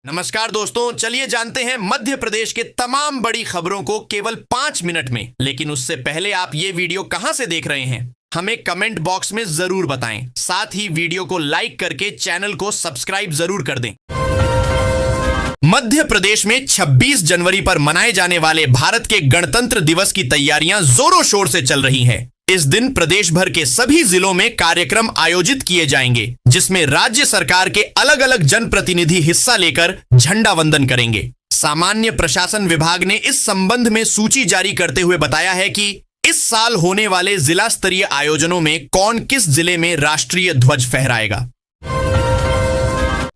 नमस्कार दोस्तों, चलिए जानते हैं मध्य प्रदेश के तमाम बड़ी खबरों को केवल 5 मिनट में। लेकिन उससे पहले आप ये वीडियो कहां से देख रहे हैं हमें कमेंट बॉक्स में जरूर बताएं। साथ ही वीडियो को लाइक करके चैनल को सब्सक्राइब जरूर कर दें। मध्य प्रदेश में 26 जनवरी पर मनाए जाने वाले भारत के गणतंत्र दिवस की तैयारियां जोरों शोर से चल रही हैं। इस दिन प्रदेश भर के सभी जिलों में कार्यक्रम आयोजित किए जाएंगे, जिसमें राज्य सरकार के अलग अलग जनप्रतिनिधि हिस्सा लेकर झंडा वंदन करेंगे। सामान्य प्रशासन विभाग ने इस संबंध में सूची जारी करते हुए बताया है कि इस साल होने वाले जिला स्तरीय आयोजनों में कौन किस जिले में राष्ट्रीय ध्वज फहराएगा।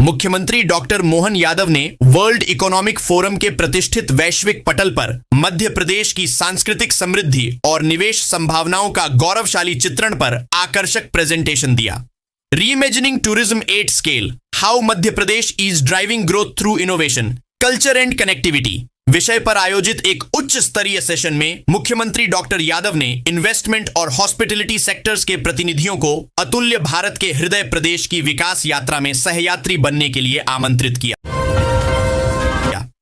मुख्यमंत्री डॉक्टर मोहन यादव ने वर्ल्ड इकोनॉमिक फोरम के प्रतिष्ठित वैश्विक पटल पर मध्य प्रदेश की सांस्कृतिक समृद्धि और निवेश संभावनाओं का गौरवशाली चित्रण पर आकर्षक प्रेजेंटेशन दिया। Reimagining tourism at scale, how Madhya Pradesh is driving growth through innovation, culture and connectivity विषय पर आयोजित एक उच्च स्तरीय सेशन में मुख्यमंत्री डॉक्टर यादव ने इन्वेस्टमेंट और हॉस्पिटैलिटी सेक्टर्स के प्रतिनिधियों को अतुल्य भारत के हृदय प्रदेश की विकास यात्रा में सहयात्री बनने के लिए आमंत्रित किया।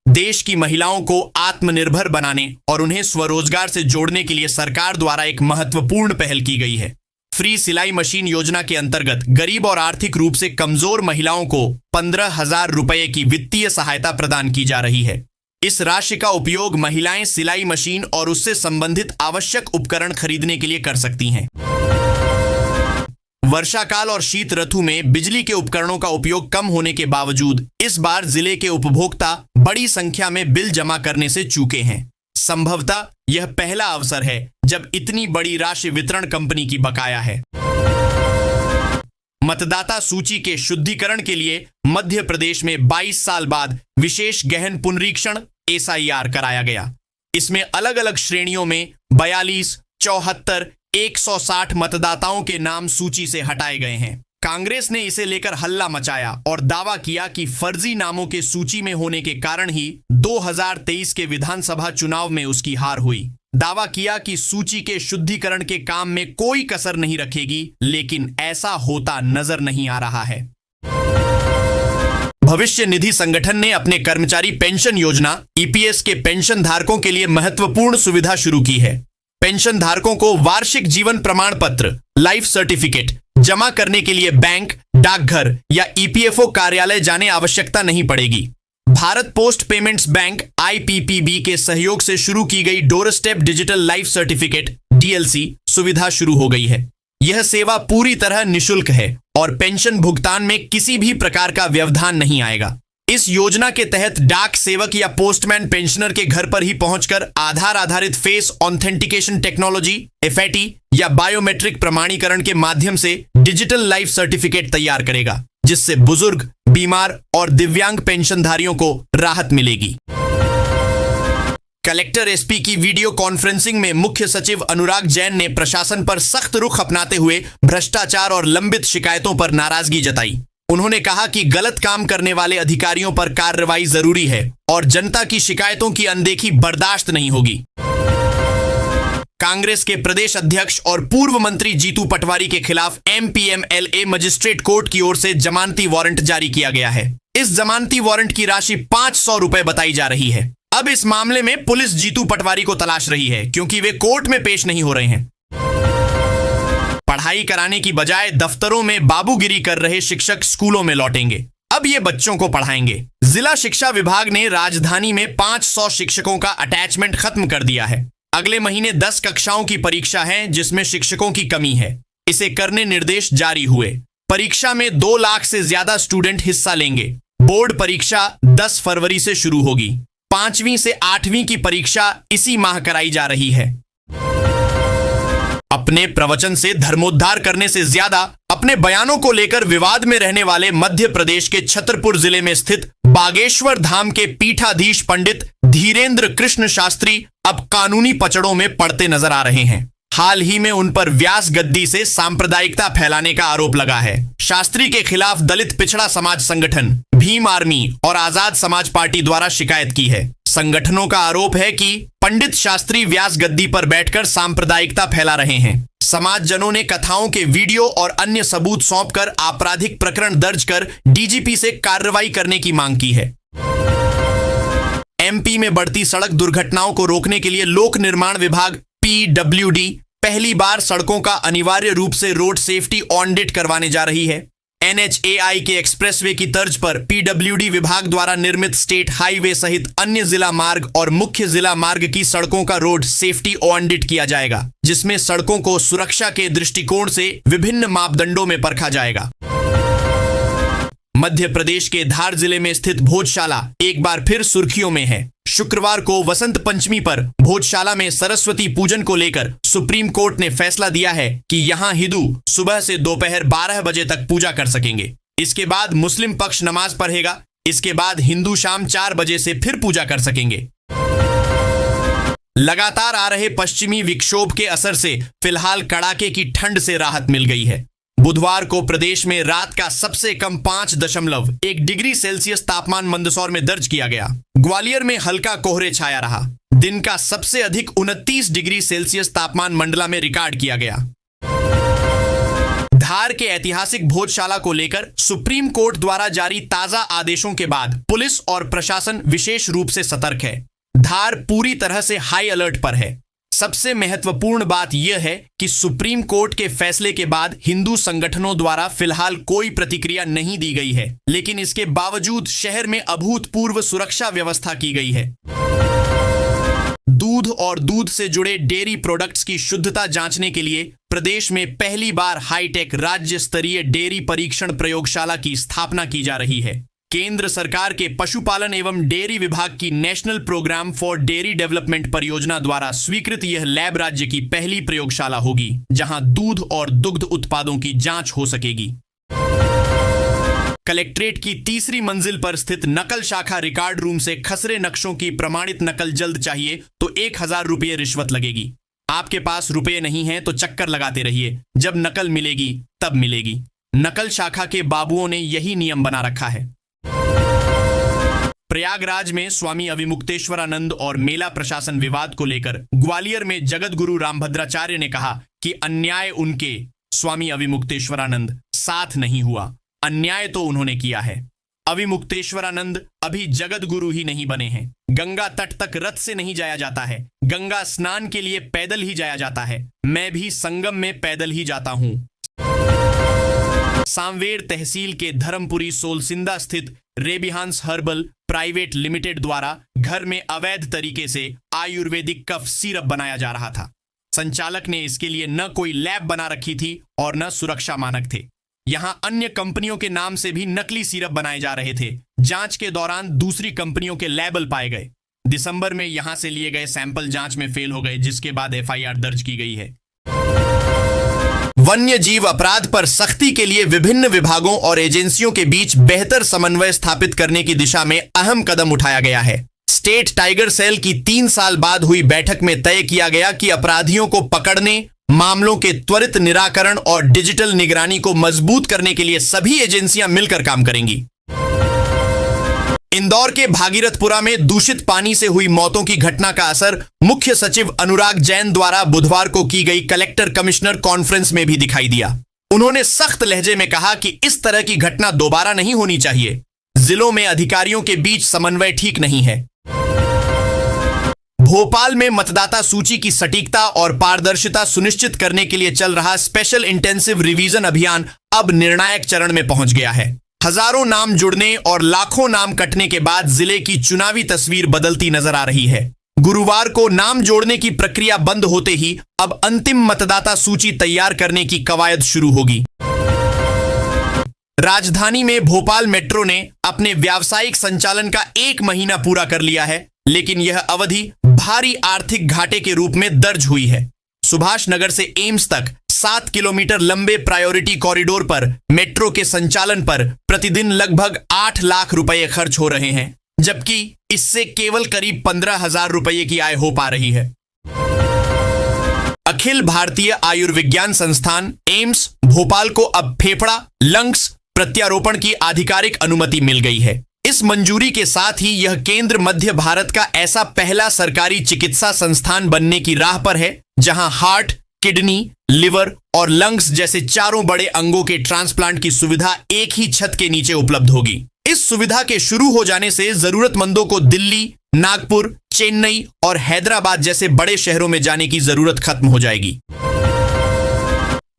देश की महिलाओं को आत्मनिर्भर बनाने और उन्हें स्वरोजगार से जोड़ने के लिए सरकार द्वारा एक महत्वपूर्ण पहल की गई है। फ्री सिलाई मशीन योजना के अंतर्गत गरीब और आर्थिक रूप से कमजोर महिलाओं को 15,000 रुपए की वित्तीय सहायता प्रदान की जा रही है। इस राशि का उपयोग महिलाएं सिलाई मशीन और उससे संबंधित आवश्यक उपकरण खरीदने के लिए कर सकती हैं। वर्षाकाल और शीत ऋतु में बिजली के उपकरणों का उपयोग कम होने के बावजूद इस बार जिले के उपभोक्ता बड़ी संख्या में बिल जमा करने से चूके हैं। संभवतः यह पहला अवसर है जब इतनी बड़ी राशि वितरण कंपनी की बकाया है। मतदाता सूची के शुद्धिकरण के लिए मध्य प्रदेश में 22 साल बाद विशेष गहन पुनरीक्षण SIR कराया गया। इसमें अलग अलग श्रेणियों में 42, 74, 160 मतदाताओं के नाम सूची से हटाए गए हैं। कांग्रेस ने इसे लेकर हल्ला मचाया और दावा किया कि फर्जी नामों के सूची में होने के कारण ही 2023 के विधानसभा चुनाव में उसकी हार हुई। दावा किया कि सूची के शुद्धिकरण के काम में कोई कसर नहीं रखेगी, लेकिन ऐसा होता नजर नहीं आ रहा है। भविष्य निधि संगठन ने अपने कर्मचारी पेंशन योजना EPS के पेंशन धारकों के लिए महत्वपूर्ण सुविधा शुरू की है। पेंशन धारकों को वार्षिक जीवन प्रमाण पत्र लाइफ सर्टिफिकेट जमा करने के लिए बैंक, डाकघर या EPFO कार्यालय जाने आवश्यकता नहीं पड़ेगी। Bharat post payments bank IPPB के सहयोग से शुरू की गई door step digital life certificate DLC सुविधा शुरू हो गई है। यह सेवा पूरी तरह निशुल्क है और पेंशन भुगतान में किसी भी प्रकार का व्यवधान नहीं आएगा। इस योजना के तहत डाक सेवक या पोस्टमैन पेंशनर के घर पर ही पहुंचकर आधार आधारित फेस ऑथेंटिकेशन टेक्नोलॉजी FAT या बायोमेट्रिक प्रमाणीकरण के माध्यम से डिजिटल लाइफ सर्टिफिकेट तैयार करेगा, जिससे बुजुर्ग, बीमार और दिव्यांग पेंशनधारियों को राहत मिलेगी। कलेक्टर SP की वीडियो कॉन्फ्रेंसिंग में मुख्य सचिव अनुराग जैन ने प्रशासन पर सख्त रुख अपनाते हुए भ्रष्टाचार और लंबित शिकायतों पर नाराजगी जताई। उन्होंने कहा कि गलत काम करने वाले अधिकारियों पर कार्रवाई जरूरी है और जनता की शिकायतों की अनदेखी बर्दाश्त नहीं होगी। कांग्रेस के प्रदेश अध्यक्ष और पूर्व मंत्री जीतू पटवारी के खिलाफ MPMLA मजिस्ट्रेट कोर्ट की ओर से जमानती वारंट जारी किया गया है। इस जमानती वारंट की राशि 500 रुपए बताई जा रही है। अब इस मामले में पुलिस जीतू पटवारी को तलाश रही है, क्योंकि वे कोर्ट में पेश नहीं हो रहे हैं। पढ़ाई कराने की बजाय दफ्तरों में बाबूगिरी कर रहे शिक्षक स्कूलों में लौटेंगे। अब ये बच्चों को पढ़ाएंगे। जिला शिक्षा विभाग ने राजधानी में 500 शिक्षकों का अटैचमेंट खत्म कर दिया है। अगले महीने 10 कक्षाओं की परीक्षा है, जिसमें शिक्षकों की कमी है। इसे करने निर्देश जारी हुए। परीक्षा में 2 लाख से ज्यादा स्टूडेंट हिस्सा लेंगे। बोर्ड परीक्षा 10 फरवरी से शुरू होगी। 5वीं से 8वीं की परीक्षा इसी माह कराई जा रही है। अपने प्रवचन से धर्मोद्धार करने से ज्यादा अपने बयानों को लेकर विवाद में रहने वाले मध्य प्रदेश के छतरपुर जिले में स्थित बागेश्वर धाम के पीठाधीश पंडित धीरेन्द्र कृष्ण शास्त्री अब कानूनी पचड़ों में पड़ते नजर आ रहे हैं। हाल ही में उन पर व्यास गद्दी से सांप्रदायिकता फैलाने का आरोप लगा है। शास्त्री के खिलाफ दलित पिछड़ा समाज संगठन, भीम आर्मी और आजाद समाज पार्टी द्वारा शिकायत की है। संगठनों का आरोप है कि पंडित शास्त्री व्यास गद्दी पर बैठकर सांप्रदायिकता फैला रहे हैं। समाजजनों ने कथाओं के वीडियो और अन्य सबूत सौंपकर आपराधिक प्रकरण दर्ज कर DGP से कार्रवाई करने की मांग की है। एमपी में बढ़ती सड़क दुर्घटनाओं को रोकने के लिए लोक निर्माण विभाग PWD पहली बार सड़कों का अनिवार्य रूप से रोड सेफ्टी ऑडिट करवाने जा रही है। NHAI के एक्सप्रेसवे की तर्ज पर PWD विभाग द्वारा निर्मित स्टेट हाईवे सहित अन्य जिला मार्ग और मुख्य जिला मार्ग की सड़कों का रोड सेफ्टी ऑडिट किया जाएगा, जिसमें सड़कों को सुरक्षा के दृष्टिकोण से विभिन्न मापदंडों में परखा जाएगा। मध्य प्रदेश के धार जिले में स्थित भोजशाला एक बार फिर सुर्खियों में है। शुक्रवार को वसंत पंचमी पर भोजशाला में सरस्वती पूजन को लेकर सुप्रीम कोर्ट ने फैसला दिया है कि यहां हिंदू सुबह से दोपहर 12 बजे तक पूजा कर सकेंगे। इसके बाद मुस्लिम पक्ष नमाज पढ़ेगा। इसके बाद हिंदू शाम 4 बजे से फिर पूजा कर सकेंगे। लगातार आ रहे पश्चिमी विक्षोभ के असर से फिलहाल कड़ाके की ठंड से राहत मिल गई है। बुधवार को प्रदेश में रात का सबसे कम 5.1 डिग्री सेल्सियस तापमान मंदसौर में दर्ज किया गया। ग्वालियर में हल्का कोहरे छाया रहा। दिन का सबसे अधिक 29 डिग्री सेल्सियस तापमान मंडला में रिकॉर्ड किया गया। धार के ऐतिहासिक भोजशाला को लेकर सुप्रीम कोर्ट द्वारा जारी ताजा आदेशों के बाद पुलिस और प्रशासन विशेष रूप से सतर्क है। धार पूरी तरह से हाई अलर्ट पर है। सबसे महत्वपूर्ण बात यह है कि सुप्रीम कोर्ट के फैसले के बाद हिंदू संगठनों द्वारा फिलहाल कोई प्रतिक्रिया नहीं दी गई है, लेकिन इसके बावजूद शहर में अभूतपूर्व सुरक्षा व्यवस्था की गई है। दूध और दूध से जुड़े डेयरी प्रोडक्ट्स की शुद्धता जांचने के लिए प्रदेश में पहली बार हाईटेक राज्य स्तरीय डेयरी परीक्षण प्रयोगशाला की स्थापना की जा रही है। केंद्र सरकार के पशुपालन एवं डेयरी विभाग की National Programme for Dairy Development परियोजना द्वारा स्वीकृत यह लैब राज्य की पहली प्रयोगशाला होगी, जहां दूध और दुग्ध उत्पादों की जांच हो सकेगी। कलेक्ट्रेट की तीसरी मंजिल पर स्थित नकल शाखा रिकॉर्ड रूम से खसरे नक्शों की प्रमाणित नकल जल्द चाहिए तो 1000 रुपये रिश्वत लगेगी। आपके पास रुपये नहीं है तो चक्कर लगाते रहिए, जब नकल मिलेगी तब मिलेगी। नकल शाखा के बाबुओं ने यही नियम बना रखा है। प्रयागराज में स्वामी अविमुक्तेश्वरानंद और मेला प्रशासन विवाद को लेकर ग्वालियर में जगत गुरु रामभद्राचार्य ने कहा कि अन्याय उनके स्वामी अविमुक्तेश्वरानंद साथ नहीं हुआ, अन्याय तो उन्होंने किया है। अविमुक्तेश्वरानंद अभी जगत गुरु ही नहीं बने हैं। गंगा तट तक रथ से नहीं जाया जाता है, गंगा स्नान के लिए पैदल ही जाया जाता है। मैं भी संगम में पैदल ही जाता हूं। सांवेर तहसील के धर्मपुरी सोलसिंदा स्थित रेबिहांस हर्बल प्राइवेट लिमिटेड द्वारा घर में अवैध तरीके से आयुर्वेदिक कफ सिरप बनाया जा रहा था। संचालक ने इसके लिए न कोई लैब बना रखी थी और न सुरक्षा मानक थे। यहां अन्य कंपनियों के नाम से भी नकली सिरप बनाए जा रहे थे। जांच के दौरान दूसरी कंपनियों के लेबल पाए गए। दिसंबर में यहां से लिए गए सैंपल जांच में फेल हो गए, जिसके बाद FIR दर्ज की गई है। वन्य जीव अपराध पर सख्ती के लिए विभिन्न विभागों और एजेंसियों के बीच बेहतर समन्वय स्थापित करने की दिशा में अहम कदम उठाया गया है। स्टेट टाइगर सेल की 3 साल बाद हुई बैठक में तय किया गया कि अपराधियों को पकड़ने, मामलों के त्वरित निराकरण और डिजिटल निगरानी को मजबूत करने के लिए सभी एजेंसियां मिलकर काम करेंगी। इंदौर के भागीरथपुरा में दूषित पानी से हुई मौतों की घटना का असर मुख्य सचिव अनुराग जैन द्वारा बुधवार को की गई कलेक्टर कमिश्नर कॉन्फ्रेंस में भी दिखाई दिया। उन्होंने सख्त लहजे में कहा कि इस तरह की घटना दोबारा नहीं होनी चाहिए। जिलों में अधिकारियों के बीच समन्वय ठीक नहीं है। भोपाल में मतदाता सूची की सटीकता और पारदर्शिता सुनिश्चित करने के लिए चल रहा स्पेशल इंटेंसिव रिवीजन अभियान अब निर्णायक चरण में पहुंच गया है। हजारों नाम जुड़ने और लाखों नाम कटने के बाद जिले की चुनावी तस्वीर बदलती नजर आ रही है। गुरुवार को नाम जोड़ने की प्रक्रिया बंद होते ही अब अंतिम मतदाता सूची तैयार करने की कवायद शुरू होगी। राजधानी में भोपाल मेट्रो ने अपने व्यावसायिक संचालन का 1 महीना पूरा कर लिया है, लेकिन यह अवधि भारी आर्थिक घाटे के रूप में दर्ज हुई है। सुभाष नगर से एम्स तक 7 किलोमीटर लंबे प्रायोरिटी कॉरिडोर पर मेट्रो के संचालन पर प्रतिदिन लगभग 8 लाख रुपए खर्च हो रहे हैं, जबकि इससे केवल करीब 15,000 रुपए की आय हो पा रही है। अखिल भारतीय आयुर्विज्ञान संस्थान एम्स भोपाल को अब फेफड़ा लंग्स प्रत्यारोपण की आधिकारिक अनुमति मिल गई है। इस मंजूरी के साथ ही यह केंद्र मध्य भारत का ऐसा पहला सरकारी चिकित्सा संस्थान बनने की राह पर है, जहां हार्ट, किडनी, लिवर और लंग्स जैसे चारों बड़े अंगों के ट्रांसप्लांट की सुविधा एक ही छत के नीचे उपलब्ध होगी। इस सुविधा के शुरू हो जाने से जरूरतमंदों को दिल्ली, नागपुर, चेन्नई और हैदराबाद जैसे बड़े शहरों में जाने की जरूरत खत्म हो जाएगी।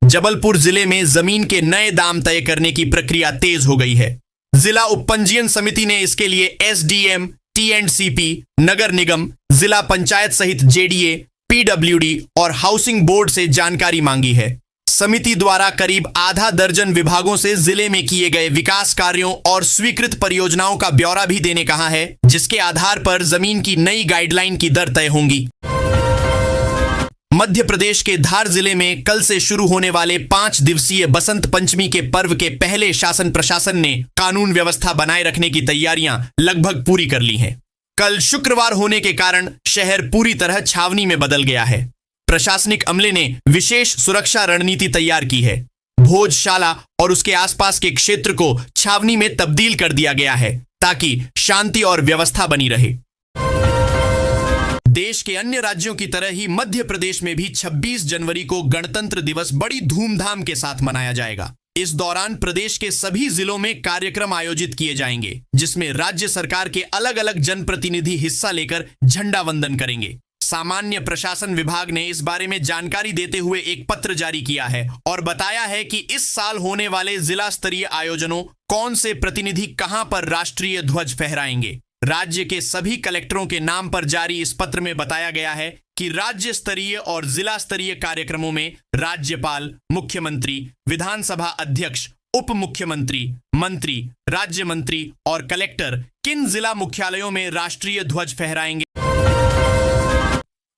जबलपुर जिले में जमीन के नए दाम तय करने की प्रक्रिया तेज हो गई है। जिला उपपंजीयन समिति ने इसके लिए एसडीएम, टी&सीपी, नगर निगम, जिला पंचायत सहित जेडीए, पीडब्ल्यूडी और हाउसिंग बोर्ड से जानकारी मांगी है। समिति द्वारा करीब आधा दर्जन विभागों से जिले में किए गए विकास कार्यों और स्वीकृत परियोजनाओं का ब्यौरा भी देने कहा है, जिसके आधार पर जमीन की नई गाइडलाइन की दर तय होंगी। मध्य प्रदेश के धार जिले में कल से शुरू होने वाले 5 दिवसीय बसंत पंचमी के पर्व के पहले शासन प्रशासन ने कानून व्यवस्था बनाए रखने की तैयारियां लगभग पूरी कर ली हैं। कल शुक्रवार होने के कारण शहर पूरी तरह छावनी में बदल गया है। प्रशासनिक अमले ने विशेष सुरक्षा रणनीति तैयार की है। भोजशाला और उसके आसपास के क्षेत्र को छावनी में तब्दील कर दिया गया है ताकि शांति और व्यवस्था बनी रहे। देश के अन्य राज्यों की तरह ही मध्य प्रदेश में भी 26 जनवरी को गणतंत्र दिवस बड़ी धूमधाम के साथ मनाया जाएगा। इस दौरान प्रदेश के सभी जिलों में कार्यक्रम आयोजित किए जाएंगे, जिसमें राज्य सरकार के अलग अलग जनप्रतिनिधि हिस्सा लेकर झंडा वंदन करेंगे। सामान्य प्रशासन विभाग ने इस बारे में जानकारी देते हुए एक पत्र जारी किया है और बताया है कि इस साल होने वाले जिला स्तरीय आयोजनों कौन से प्रतिनिधि कहां पर राष्ट्रीय ध्वज फहराएंगे। राज्य के सभी कलेक्टरों के नाम पर जारी इस पत्र में बताया गया है कि राज्य स्तरीय और जिला स्तरीय कार्यक्रमों में राज्यपाल, मुख्यमंत्री, विधानसभा अध्यक्ष, उप मुख्यमंत्री, मंत्री, राज्य मंत्री और कलेक्टर किन जिला मुख्यालयों में राष्ट्रीय ध्वज फहराएंगे।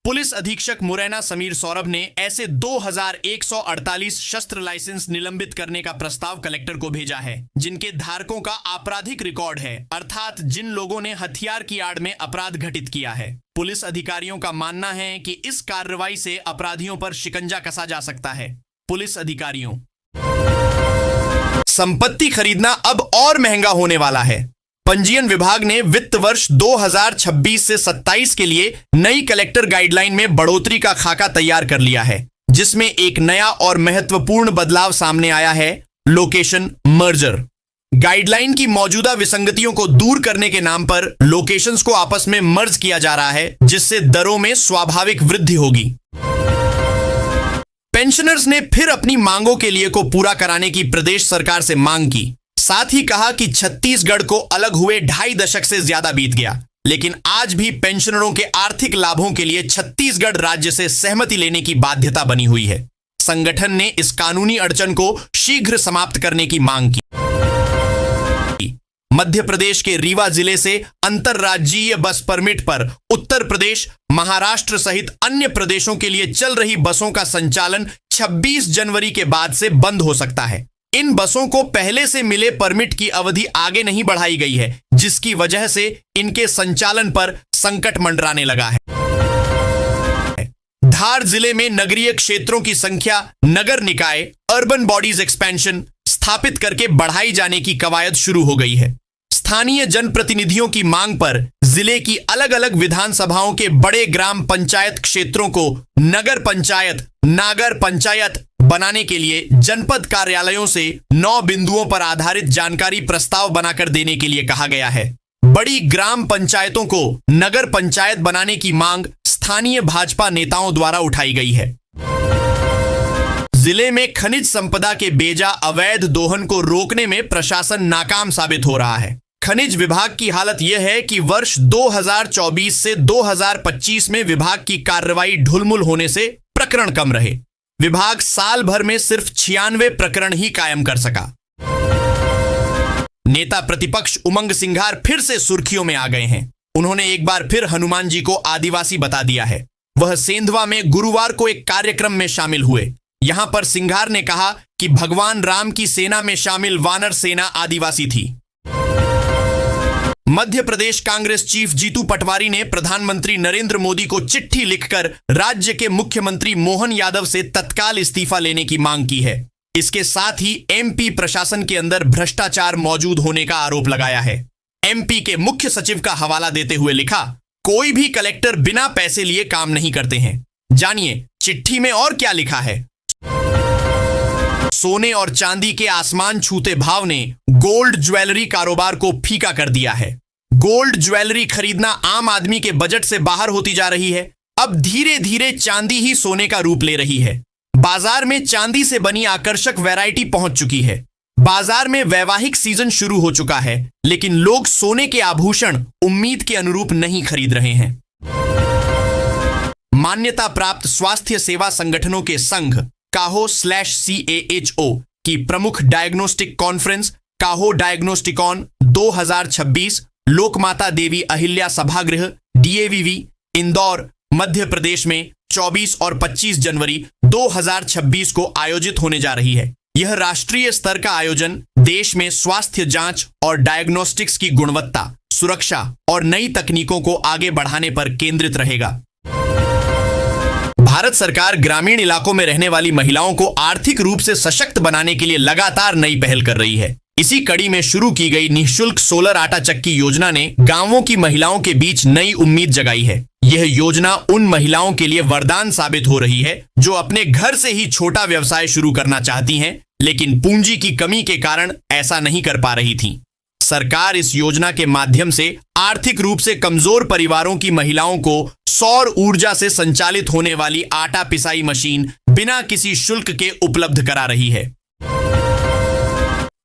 पुलिस अधीक्षक मुरैना समीर सौरभ ने ऐसे 2148 शस्त्र लाइसेंस निलंबित करने का प्रस्ताव कलेक्टर को भेजा है, जिनके धारकों का आपराधिक रिकॉर्ड है, अर्थात जिन लोगों ने हथियार की आड़ में अपराध घटित किया है। पुलिस अधिकारियों का मानना है कि इस कार्रवाई से अपराधियों पर शिकंजा कसा जा सकता है। पुलिस अधिकारियों, संपत्ति खरीदना अब और महंगा होने वाला है। पंजीयन विभाग ने वित्त वर्ष 2026 से 27 के लिए नई कलेक्टर गाइडलाइन में बढ़ोतरी का खाका तैयार कर लिया है, जिसमें एक नया और महत्वपूर्ण बदलाव सामने आया है, लोकेशन मर्जर। गाइडलाइन की मौजूदा विसंगतियों को दूर करने के नाम पर लोकेशंस को आपस में मर्ज किया जा रहा है, जिससे दरों में स्वाभाविक वृद्धि होगी। पेंशनर्स ने फिर अपनी मांगों के लिए को पूरा कराने की प्रदेश सरकार से मांग की। साथ ही कहा कि छत्तीसगढ़ को अलग हुए 2.5 दशक से ज्यादा बीत गया, लेकिन आज भी पेंशनरों के आर्थिक लाभों के लिए छत्तीसगढ़ राज्य से सहमति लेने की बाध्यता बनी हुई है। संगठन ने इस कानूनी अड़चन को शीघ्र समाप्त करने की मांग की। मध्य प्रदेश के रीवा जिले से अंतरराज्यीय बस परमिट पर उत्तर प्रदेश, महाराष्ट्र सहित अन्य प्रदेशों के लिए चल रही बसों का संचालन 26 जनवरी के बाद से बंद हो सकता है। इन बसों को पहले से मिले परमिट की अवधि आगे नहीं बढ़ाई गई है, जिसकी वजह से इनके संचालन पर संकट मंडराने लगा है। धार जिले में नगरीय क्षेत्रों की संख्या नगर निकाय, अर्बन बॉडीज एक्सपेंशन स्थापित करके बढ़ाई जाने की कवायद शुरू हो गई है। स्थानीय जनप्रतिनिधियों की मांग पर जिले की अलग अलग विधानसभाओं के बड़े ग्राम पंचायत क्षेत्रों को नगर पंचायत, नागर पंचायत बनाने के लिए जनपद कार्यालयों से 9 बिंदुओं पर आधारित जानकारी प्रस्ताव बनाकर देने के लिए कहा गया है। बड़ी ग्राम पंचायतों को नगर पंचायत बनाने की मांग स्थानीय भाजपा नेताओं द्वारा उठाई गई है। जिले में खनिज संपदा के बेजा अवैध दोहन को रोकने में प्रशासन नाकाम साबित हो रहा है। खनिज विभाग की हालत यह है कि वर्ष 2024 से 2025 में विभाग की कार्रवाई ढुलमुल होने से प्रकरण कम रहे। विभाग साल भर में सिर्फ 96 प्रकरण ही कायम कर सका। नेता प्रतिपक्ष उमंग सिंघार फिर से सुर्खियों में आ गए हैं। उन्होंने एक बार फिर हनुमान जी को आदिवासी बता दिया है। वह सेंधवा में गुरुवार को एक कार्यक्रम में शामिल हुए। यहां पर सिंघार ने कहा कि भगवान राम की सेना में शामिल वानर सेना आदिवासी थी। मध्य प्रदेश कांग्रेस चीफ जीतू पटवारी ने प्रधानमंत्री नरेंद्र मोदी को चिट्ठी लिखकर राज्य के मुख्यमंत्री मोहन यादव से तत्काल इस्तीफा लेने की मांग की है। इसके साथ ही एमपी प्रशासन के अंदर भ्रष्टाचार मौजूद होने का आरोप लगाया है। एमपी के मुख्य सचिव का हवाला देते हुए लिखा, कोई भी कलेक्टर बिना पैसे लिए काम नहीं करते हैं। जानिए चिट्ठी में और क्या लिखा है। सोने और चांदी के आसमान छूते भाव ने गोल्ड ज्वेलरी कारोबार को फीका कर दिया है। गोल्ड ज्वेलरी खरीदना आम आदमी के बजट से बाहर होती जा रही है। अब धीरे धीरे चांदी ही सोने का रूप ले रही है। बाजार में चांदी से बनी आकर्षक वैरायटी पहुंच चुकी है। बाजार में वैवाहिक सीजन शुरू हो चुका है, लेकिन लोग सोने के आभूषण उम्मीद के अनुरूप नहीं खरीद रहे हैं। मान्यता प्राप्त स्वास्थ्य सेवा संगठनों के संघ काहो/CAHO की प्रमुख डायग्नोस्टिक कॉन्फ्रेंस काहो डायग्नोस्टिकॉन 2026 लोकमाता देवी अहिल्या सभागृह DAVV इंदौर मध्य प्रदेश में 24 और 25 जनवरी 2026 को आयोजित होने जा रही है। यह राष्ट्रीय स्तर का आयोजन देश में स्वास्थ्य जांच और डायग्नोस्टिक्स की गुणवत्ता, सुरक्षा और नई तकनीकों को आगे बढ़ाने पर केंद्रित रहेगा। भारत सरकार ग्रामीण इलाकों में रहने वाली महिलाओं को आर्थिक रूप से सशक्त बनाने के लिए लगातार नई पहल कर रही है। इसी कड़ी में शुरू की गई निःशुल्क सोलर आटा चक्की योजना ने गांवों की महिलाओं के बीच नई उम्मीद जगाई है। यह योजना उन महिलाओं के लिए वरदान साबित हो रही है जो अपने घर से ही छोटा व्यवसाय शुरू करना चाहती हैं, लेकिन पूंजी की कमी के कारण ऐसा नहीं कर पा रही थीं। सरकार इस योजना के माध्यम से आर्थिक रूप से कमजोर परिवारों की महिलाओं को सौर ऊर्जा से संचालित होने वाली आटा पिसाई मशीन बिना किसी शुल्क के उपलब्ध करा रही है।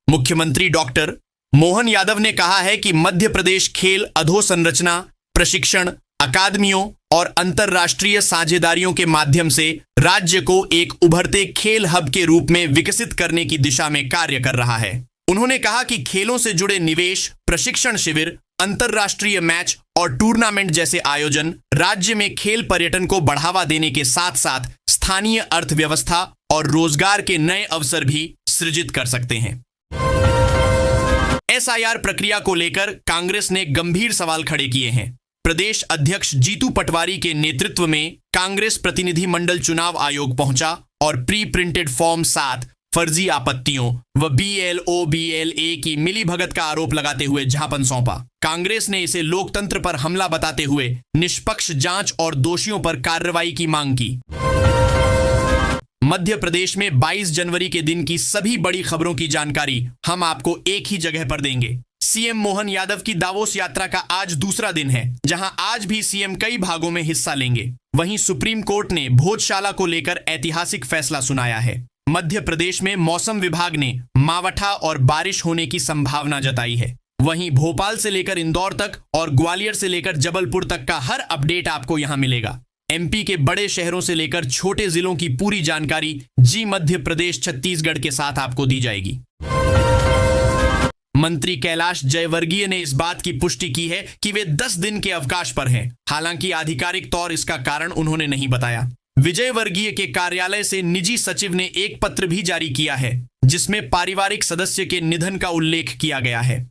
मुख्यमंत्री डॉक्टर मोहन यादव ने कहा है कि मध्य प्रदेश खेल अधोसंरचना, प्रशिक्षण, अकादमियों और अंतरराष्ट्रीय साझेदारियों के माध्यम से राज्य को एक उभरते खेल हब के रूप में विकसित करने की दिशा में कार्य कर रहा है। उन्होंने कहा कि खेलों से जुड़े निवेश, प्रशिक्षण शिविर, अंतरराष्ट्रीय मैच और टूर्नामेंट जैसे आयोजन राज्य में खेल पर्यटन को बढ़ावा देने के साथ साथ स्थानीय अर्थव्यवस्था और रोजगार के नए अवसर भी सृजित कर सकते हैं। SIR प्रक्रिया को लेकर कांग्रेस ने गंभीर सवाल खड़े किए हैं। प्रदेश अध्यक्ष जीतू पटवारी के नेतृत्व में कांग्रेस प्रतिनिधि मंडल चुनाव आयोग पहुंचा और प्री प्रिंटेड फॉर्म 7 फर्जी आपत्तियों व BLO/BLA की मिलीभगत का आरोप लगाते हुए ज्ञापन सौंपा। कांग्रेस ने इसे लोकतंत्र पर हमला बताते हुए निष्पक्ष जांच और दोषियों पर कार्रवाई की मांग की। मध्य प्रदेश में 22 जनवरी के दिन की सभी बड़ी खबरों की जानकारी हम आपको एक ही जगह पर देंगे। CM मोहन यादव की दावोस यात्रा का आज दूसरा दिन है, जहां आज भी CM कई भागों में हिस्सा लेंगे। वहीं सुप्रीम कोर्ट ने भोजशाला को लेकर ऐतिहासिक फैसला सुनाया है। मध्य प्रदेश में मौसम विभाग ने मावठा और बारिश होने की संभावना जताई है। वहीं भोपाल से लेकर इंदौर तक और ग्वालियर से लेकर जबलपुर तक का हर अपडेट आपको यहां मिलेगा। MP के बड़े शहरों से लेकर छोटे जिलों की पूरी जानकारी जी मध्य प्रदेश छत्तीसगढ़ के साथ आपको दी जाएगी। मंत्री कैलाश जयवर्गीय ने इस बात की पुष्टि की है कि वे 10 दिन के अवकाश पर हैं। हालांकि आधिकारिक तौर इसका कारण उन्होंने नहीं बताया। विजयवर्गीय के कार्यालय से निजी सचिव ने एक पत्र भी जारी किया है, जिसमें पारिवारिक सदस्य के निधन का उल्लेख किया गया है।